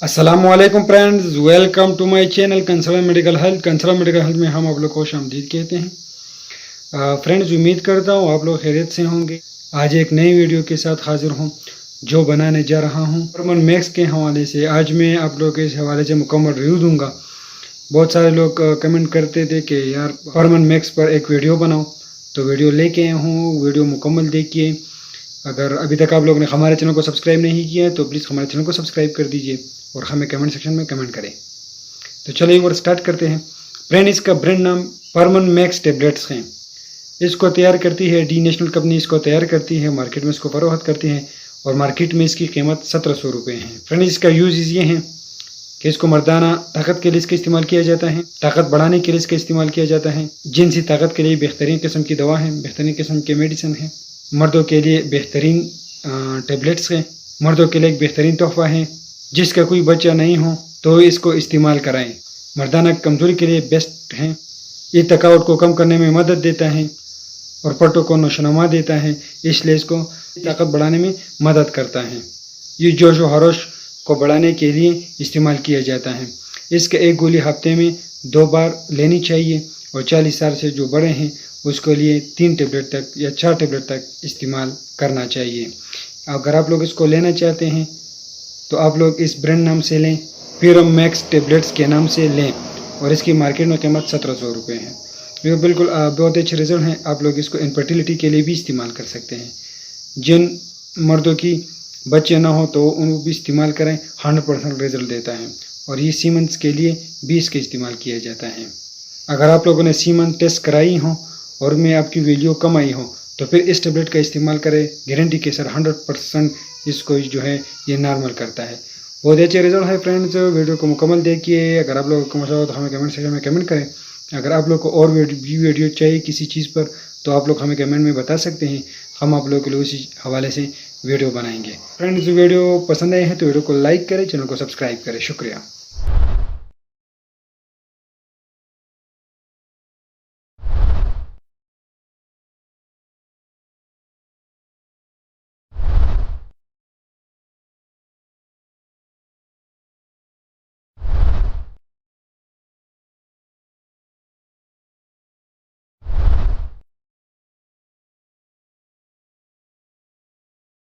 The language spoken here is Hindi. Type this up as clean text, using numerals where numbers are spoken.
अस्सलामुअलैकुम friends, welcome to my channel consult medical health. Consult medical health में हम आप लोग को खुशामदीद कहते हैं। फ्रेंड्स, उम्मीद करता हूँ आप लोग खैरियत से होंगे। आज एक नई वीडियो के साथ हाजिर हूँ जो बनाने जा रहा हूँ हॉर्मोन मैक्स के हवाले से। आज मैं आप लोग के इस हवाले से मुकम्मल रिव्यू दूंगा। बहुत सारे लोग कमेंट करते थे कि यार हॉर्मोन मैक्स पर एक वीडियो बनाओ, तो वीडियो लेके आया हूँ। वीडियो मुकम्मल देखिए। अगर अभी तक आप लोगों ने हमारे चैनल को सब्सक्राइब नहीं किया है तो प्लीज़ हमारे चैनल को सब्सक्राइब कर दीजिए और हमें कमेंट सेक्शन में कमेंट करें। तो चलिए और स्टार्ट करते हैं। फ्रेंड, इसका ब्रांड नाम हॉर्मोन मैक्स टेबलेट्स हैं। इसको तैयार करती है डी नेशनल कंपनी, इसको तैयार करती है, मार्केट में इसको फरोख्त करती है और मार्केट में इसकी कीमत 1700 रुपये है। फ्रेंड, इसका यूज़ ये है कि इसको मर्दाना ताकत के लिए इसका इस्तेमाल किया जाता है, ताकत बढ़ाने के लिए इसका इस्तेमाल किया जाता है, जिनसी ताकत के लिए बेहतरीन किस्म की दवा है, बेहतरीन किस्म की मेडिसिन है, मर्दों के लिए बेहतरीन टेबलेट्स हैं, मर्दों के लिए एक बेहतरीन तोहफा है। जिसका कोई बच्चा नहीं हो तो इसको इस्तेमाल कराएं। मर्दाना कमज़ोरी के लिए बेस्ट हैं। ये थकावट को कम करने में मदद देता है और पट्टों को नशोनुमा देता है, इसलिए इसको ताकत बढ़ाने में मदद करता है। ये जोश व हरोश को बढ़ाने के लिए इस्तेमाल किया जाता है। इसका एक गोली हफ्ते में 2 बार लेनी चाहिए और 40 साल से जो बड़े हैं उसके लिए 3 टेबलेट तक या 4 टेबलेट तक इस्तेमाल करना चाहिए। अगर आप लोग इसको लेना चाहते हैं तो आप लोग इस ब्रांड नाम से लें, प्यूरम मैक्स टेबलेट्स के नाम से लें और इसकी मार्केट में कीमत 1700 रुपये है। ये बिल्कुल बहुत अच्छे रिजल्ट हैं। आप लोग इसको इनफर्टिलिटी के लिए भी इस्तेमाल कर सकते हैं। जिन मर्दों की बच्चे ना हो तो उनको भी इस्तेमाल करें, 100% रिजल्ट देता है। और ये सीमेंस के लिए भी इसका इस्तेमाल किया जाता है। अगर आप लोगों ने सीमन टेस्ट कराई हो और में आपकी वैल्यू कम आई हो तो फिर इस टेबलेट का इस्तेमाल करें। गारंटी के सर 100% इसको जो है ये नॉर्मल करता है। बहुत अच्छे रिजल्ट है। फ्रेंड्स, वीडियो को मुकम्मल देखिए। अगर आप लोगों को मजा हो तो हमें कमेंट सेक्शन में कमेंट करें। अगर आप लोग को और वीडियो चाहिए किसी चीज़ पर तो आप लोग हमें कमेंट में बता सकते हैं। हम आप लोगों के लिए उसी हवाले से वीडियो बनाएंगे। फ्रेंड्स, वीडियो पसंद आए हैं तो वीडियो को लाइक करें, चैनल को सब्सक्राइब करें। शुक्रिया।